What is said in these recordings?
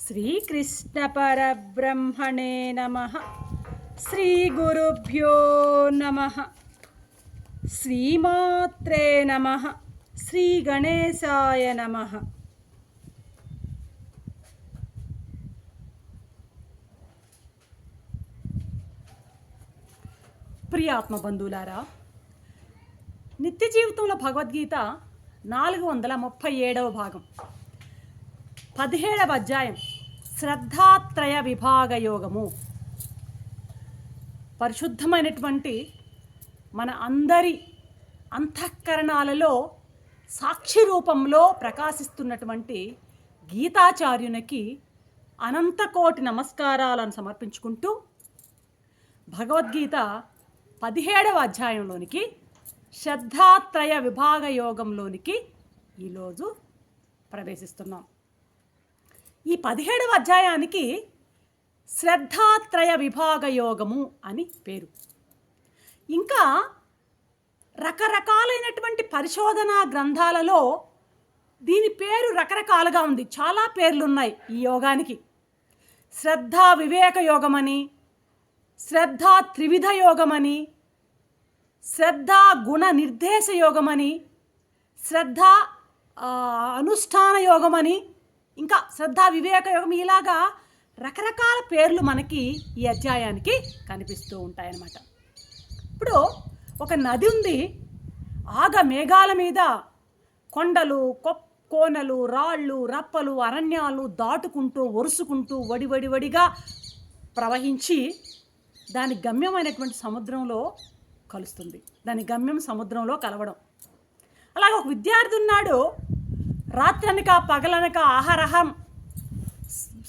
శ్రీకృష్ణ పరబ్రహ్మణే నమః. శ్రీ గురుభ్యో నమః. శ్రీమాత్రే నమః. శ్రీ గణేశాయ నమః. ప్రియాత్మ బంధువులారా, నిత్య జీవితంలో భగవద్గీత 437వ భాగం 17వ అధ్యాయం శ్రద్ధాత్రయ విభాగ యోగము. పరిశుద్ధమైనటువంటి మన అందరి అంతఃకరణాలలో సాక్షి రూపంలో ప్రకాశిస్తున్నటువంటి గీతాచార్యునికి అనంతకోటి నమస్కారాలను సమర్పించుకుంటూ భగవద్గీత 17వ అధ్యాయంలోనికి శ్రద్ధాత్రయ విభాగ యోగంలోనికి ఈరోజు ప్రవేశిస్తున్నాం. ఈ 17వ అధ్యాయానికి శ్రద్ధాత్రయ విభాగ యోగము అని పేరు. ఇంకా రకరకాలైనటువంటి పరిశోధనా గ్రంథాలలో దీని పేరు రకరకాలుగా ఉంది. చాలా పేర్లు ఉన్నాయి ఈ యోగానికి. శ్రద్ధా వివేక యోగమని, శ్రద్ధా త్రివిధ యోగమని, శ్రద్ధా గుణ నిర్దేశ యోగమని, శ్రద్ధా అనుష్ఠాన యోగమని, ఇంకా శ్రద్ధా వివేక యోగం, ఇలాగా రకరకాల పేర్లు మనకి ఈ అధ్యాయానికి కనిపిస్తూ ఉంటాయన్నమాట. ఇప్పుడు ఒక నది ఉంది. ఆగ మేఘాల మీద కొండలు, కోనలు, రాళ్ళు, రప్పలు, అరణ్యాలు దాటుకుంటూ ఒరుసుకుంటూ వడివడివడిగా ప్రవహించి దాని గమ్యమైనటువంటి సముద్రంలో కలుస్తుంది. దాని గమ్యం సముద్రంలో కలవడం. అలాగే ఒక విద్యార్థి ఉన్నాడు. రాత్రనక పగలనక ఆహారహం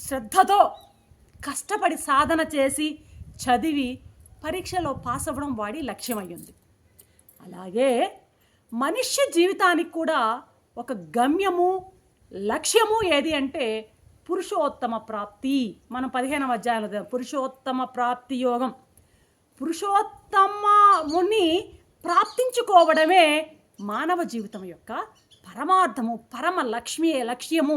శ్రద్ధతో కష్టపడి సాధన చేసి చదివి పరీక్షలో పాస్ అవ్వడం వాడి లక్ష్యమయ్యింది. అలాగే మనుష్య జీవితానికి కూడా ఒక గమ్యము, లక్ష్యము ఏది అంటే పురుషోత్తమ ప్రాప్తి. మనం 15వ అధ్యాయంలో పురుషోత్తమ ప్రాప్తి యోగం. పురుషోత్తముని ప్రాప్తించుకోవడమే మానవ జీవితం యొక్క పరమార్థము, పరమ లక్ష్యము,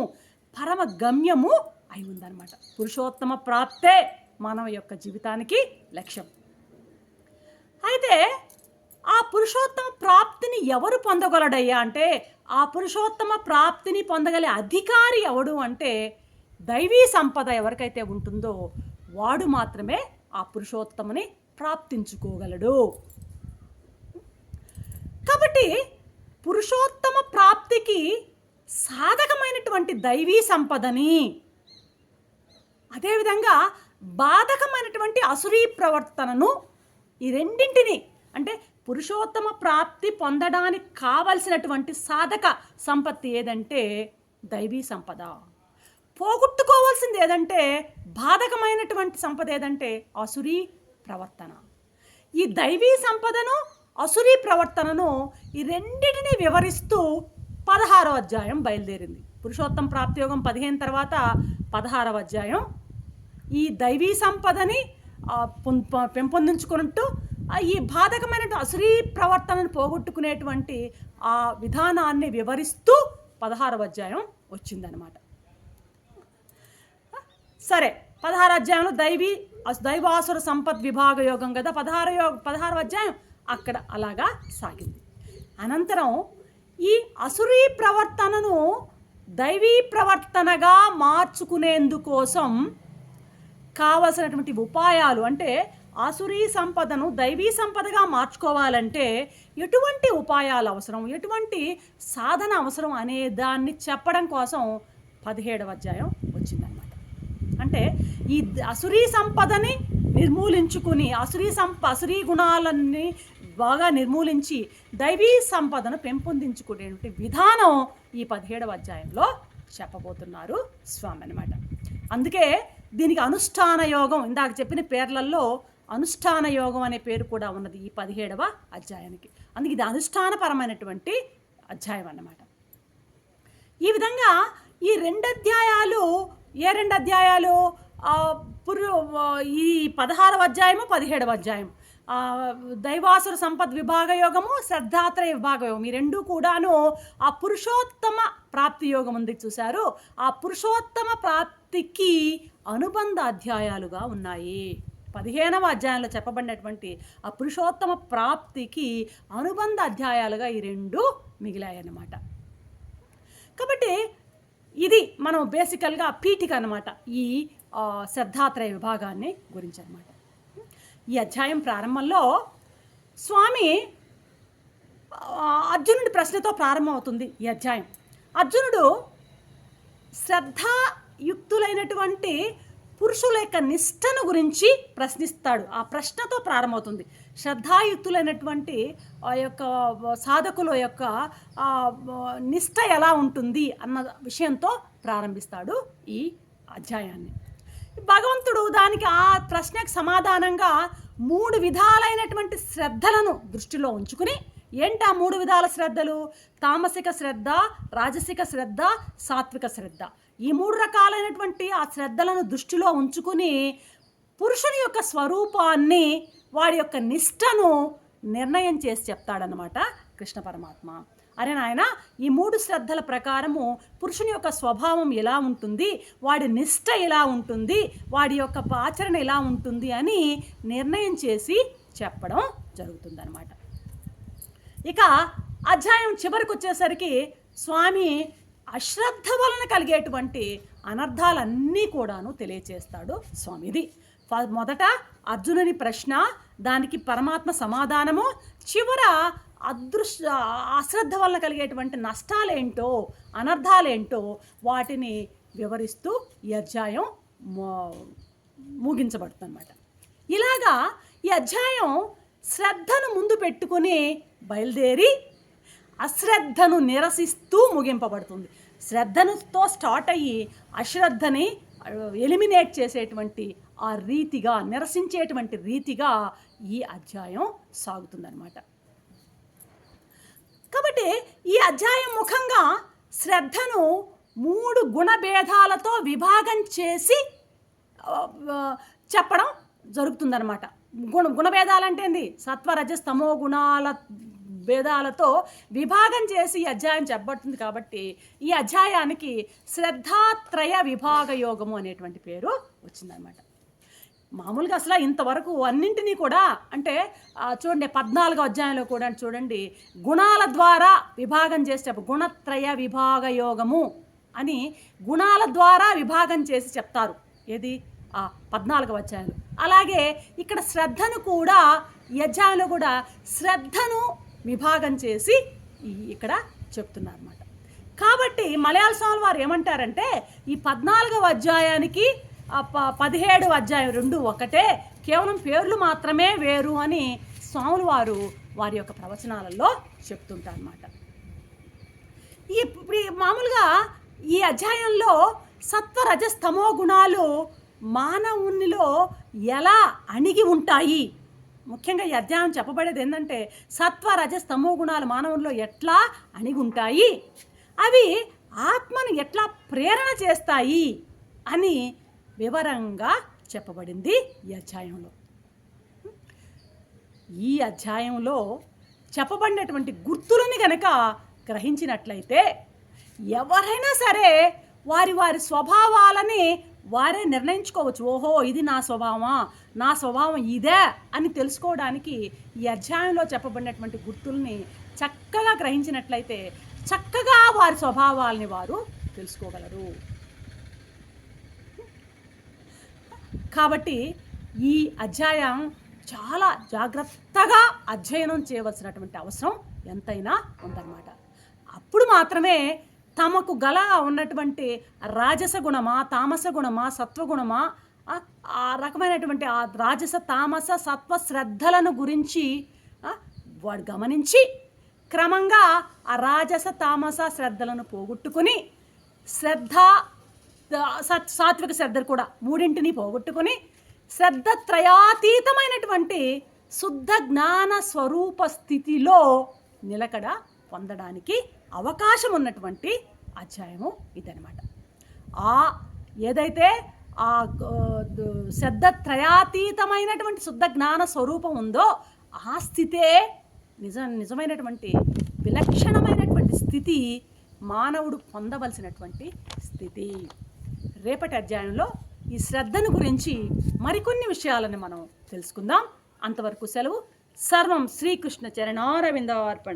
పరమ గమ్యము అయి ఉందన్నమాట. పురుషోత్తమ ప్రాప్తే మానవ యొక్క జీవితానికి లక్ష్యం. అయితే ఆ పురుషోత్తమ ప్రాప్తిని ఎవరు పొందగలడయ్యా అంటే, ఆ పురుషోత్తమ ప్రాప్తిని పొందగలే అధికారి ఎవడు అంటే, దైవీ సంపద ఎవరికైతే ఉంటుందో వాడు మాత్రమే ఆ పురుషోత్తముని ప్రాప్తించుకోగలడు. కాబట్టి పురుషోత్తమ ప్రాప్తికి సాధకమైనటువంటి దైవీ సంపదని, అదేవిధంగా బాధకమైనటువంటి అసురీ ప్రవర్తనను, ఈ రెండింటిని అంటే పురుషోత్తమ ప్రాప్తి పొందడానికి కావలసినటువంటి సాధక సంపత్తి ఏదంటే దైవీ సంపద. పోగొట్టుకోవాల్సింది ఏదంటే బాధకమైనటువంటి సంపద ఏదంటే అసురీ ప్రవర్తన. ఈ దైవీ సంపదను, అసురీ ప్రవర్తనను, ఈ రెండింటిని వివరిస్తూ 16వ అధ్యాయం బయలుదేరింది. పురుషోత్తమ ప్రాప్తి యోగం 15 తర్వాత 16వ అధ్యాయం ఈ దైవీ సంపదని పెంపొందించుకుంటూ ఈ బాధకమైన అసురీ ప్రవర్తనను పోగొట్టుకునేటువంటి ఆ విధానాన్ని వివరిస్తూ 16వ అధ్యాయం వచ్చిందనమాట. సరే, 16వ అధ్యాయంలో దైవాసుర సంపద్ విభాగ యోగం కదా. 16వ అధ్యాయం అక్కడ అలాగా సాగింది. అనంతరం ఈ అసురీ ప్రవర్తనను దైవీ ప్రవర్తనగా మార్చుకునేందుకోసం కావలసినటువంటి ఉపాయాలు, అంటే ఆసురీ సంపదను దైవీ సంపదగా మార్చుకోవాలంటే ఎటువంటి ఉపాయాలు అవసరం, ఎటువంటి సాధన అవసరం అనే దాన్ని చెప్పడం కోసం 17వ అధ్యాయం వచ్చిందన్నమాట. అంటే ఈ అసురీ సంపదని నిర్మూలించుకుని, అసురీ గుణాలన్నీ బాగా నిర్మూలించి దైవీ సంపదను పెంపొందించుకునేటువంటి విధానం ఈ 17వ అధ్యాయంలో చెప్పబోతున్నారు స్వామి అన్నమాట. అందుకే దీనికి అనుష్ఠాన యోగం, ఇందాక చెప్పిన పేర్లలో అనుష్ఠాన యోగం అనే పేరు కూడా ఉన్నది ఈ 17వ అధ్యాయానికి. అందుకే ఇది అనుష్ఠానపరమైనటువంటి అధ్యాయం అన్నమాట. ఈ విధంగా ఈ 2 అధ్యాయాలు, ఏ 2 అధ్యాయాలు, ఈ 16వ అధ్యాయము 17వ అధ్యాయం దైవాసుర సంపద్ విభాగ యోగము, శ్రద్ధాత్రయ విభాగ యోగం, ఈ రెండు కూడాను ఆ పురుషోత్తమ ప్రాప్తి యోగం ఉంది చూశారు. ఆ పురుషోత్తమ ప్రాప్తి ప్రాప్తికి అనుబంధ అధ్యాయాలుగా ఉన్నాయి. 15వ అధ్యాయంలో చెప్పబడినటువంటి ఆ పురుషోత్తమ ప్రాప్తికి అనుబంధ అధ్యాయాలుగా ఈ రెండు మిగిలాయన్నమాట. కాబట్టి ఇది మనం బేసికల్గా పీఠిక అన్నమాట ఈ శ్రద్ధాత్రయ విభాగాన్ని గురించి అన్నమాట. ఈ అధ్యాయం ప్రారంభంలో స్వామి అర్జునుడి ప్రశ్నతో ప్రారంభమవుతుంది ఈ అధ్యాయం. అర్జునుడు శ్రద్ధాయుక్తులైనటువంటి పురుషుల యొక్క నిష్టను గురించి ప్రశ్నిస్తాడు. ఆ ప్రశ్నతో ప్రారంభమవుతుంది. శ్రద్ధాయుక్తులైనటువంటి ఆ యొక్క సాధకుల యొక్క నిష్ట ఎలా ఉంటుంది అన్న విషయంతో ప్రారంభిస్తాడు ఈ అధ్యాయాన్ని. భగవంతుడు దానికి ఆ ప్రశ్నకు సమాధానంగా 3 విధాలైనటువంటి శ్రద్ధలను దృష్టిలో ఉంచుకుని, ఏంటి ఆ 3 విధాల శ్రద్ధలు? తామసిక శ్రద్ధ, రాజసిక శ్రద్ధ, సాత్విక శ్రద్ధ. ఈ 3 రకాలైనటువంటి ఆ శ్రద్ధలను దృష్టిలో ఉంచుకుని పురుషుని యొక్క స్వరూపాన్ని, వాడి యొక్క నిష్టను నిర్ణయం చేసి చెప్తాడనమాట కృష్ణ పరమాత్మ. అరే నాయన, ఈ 3 శ్రద్ధల ప్రకారము పురుషుని యొక్క స్వభావం ఎలా ఉంటుంది, వాడి నిష్ట ఎలా ఉంటుంది, వాడి యొక్క ఆచరణ ఎలా ఉంటుంది అని నిర్ణయం చేసి చెప్పడం జరుగుతుందన్నమాట. ఇక అధ్యాయం చివరికి వచ్చేసరికి స్వామి అశ్రద్ధ వలన కలిగేటువంటి అనర్థాలన్నీ కూడాను తెలియచేస్తాడు స్వామి. ఇది మొదట అర్జునుని ప్రశ్న, దానికి పరమాత్మ సమాధానము, చివర అశ్రద్ధ వలన కలిగేటువంటి నష్టాలేంటో, అనర్థాలేంటో వాటిని వివరిస్తూ ఈ అధ్యాయం ముగించబడుతుంది అన్నమాట. ఇలాగా ఈ అధ్యాయం శ్రద్ధను ముందు పెట్టుకుని బయలుదేరి అశ్రద్ధను నిరసిస్తూ ముగింపబడుతుంది. శ్రద్ధనుతో స్టార్ట్ అయ్యి అశ్రద్ధని ఎలిమినేట్ చేసేటువంటి ఆ రీతిగా, నిరసించేటువంటి రీతిగా ఈ అధ్యాయం సాగుతుందన్నమాట. కాబట్టి ఈ అధ్యాయం ముఖంగా శ్రద్ధను 3 గుణభేదాలతో విభాగం చేసి చెప్పడం జరుగుతుందన్నమాట. గుణభేదాలంటే ఏంది? సత్వరజస్తమో గుణాల భేదాలతో విభాగం చేసి ఈ అధ్యాయం చెప్పబడుతుంది. కాబట్టి ఈ అధ్యాయానికి శ్రద్ధాత్రయ విభాగ యోగము అనేటువంటి పేరు వచ్చిందనమాట. మామూలుగా అసలు ఇంతవరకు అన్నింటినీ కూడా అంటే చూడండి 14వ అధ్యాయంలో కూడా చూడండి గుణాల ద్వారా విభాగం చేసి గుణత్రయ విభాగ యోగము అని గుణాల ద్వారా విభాగం చేసి చెప్తారు. ఏది? 14వ అధ్యాయంలో. అలాగే ఇక్కడ శ్రద్ధను కూడా ఈ అధ్యాయంలో కూడా శ్రద్ధను విభాగం చేసి ఇక్కడ చెప్తున్నారు అన్నమాట. కాబట్టి మలయాళ స్వామి వారు ఏమంటారంటే ఈ 14వ అధ్యాయానికి 17వ అధ్యాయం 2 ఒకటే, కేవలం పేర్లు మాత్రమే వేరు అని స్వాములు వారు వారి యొక్క ప్రవచనాలలో చెప్తుంటారు అన్నమాట. మామూలుగా ఈ అధ్యాయంలో సత్వరజస్తమో గుణాలు మానవునిలో ఎలా అణిగి ఉంటాయి, ముఖ్యంగా ఈ అధ్యాయం చెప్పబడేది ఏంటంటే సత్వరజస్తమో గుణాలు మానవుల్లో ఎట్లా అణిగి ఉంటాయి, అవి ఆత్మను ఎట్లా ప్రేరణ చేస్తాయి అని వివరంగా చెప్పబడింది ఈ అధ్యాయంలో. ఈ అధ్యాయంలో చెప్పబడినటువంటి గుర్తులని కనుక గ్రహించినట్లయితే ఎవరైనా సరే వారి వారి స్వభావాలని వారే నిర్ణయించుకోవచ్చు. ఓహో, ఇది నా స్వభావమా, నా స్వభావం ఇదే అని తెలుసుకోవడానికి ఈ అధ్యాయంలో చెప్పబడినటువంటి గుర్తుల్ని చక్కగా గ్రహించినట్లయితే చక్కగా వారి స్వభావాలని వారు తెలుసుకోగలరు. కాబట్టి ఈ అధ్యాయం చాలా జాగ్రత్తగా అధ్యయనం చేయవలసినటువంటి అవసరం ఎంతైనా ఉందన్నమాట. అప్పుడు మాత్రమే తమకు గల ఉన్నటువంటి రాజస గుణమా, తామస గుణమా, సత్వగుణమా, ఆ రకమైనటువంటి ఆ రాజస, తామస, సత్వ శ్రద్ధలను గురించి వాడు గమనించి క్రమంగా ఆ రాజస, తామస శ్రద్ధలను పోగొట్టుకుని సాత్విక శ్రద్ధలు కూడా 3 పోగొట్టుకుని శ్రద్ధ త్రయాతీతమైనటువంటి శుద్ధ జ్ఞాన స్వరూప స్థితిలో నిలకడ పొందడానికి అవకాశం ఉన్నటువంటి అధ్యాయము ఇదనమాట. ఏదైతే ఆ శ్రద్ధ త్రయాతీతమైనటువంటి శుద్ధ జ్ఞాన స్వరూపం ఉందో ఆ స్థితే నిజమైనటువంటి విలక్షణమైనటువంటి స్థితి, మానవుడు పొందవలసినటువంటి స్థితి. రేపటి అధ్యాయంలో ఈ శ్రద్ధను గురించి మరికొన్ని విషయాలను మనం తెలుసుకుందాం. అంతవరకు సెలవు. సర్వం శ్రీకృష్ణ చరణారవిందార్పణ.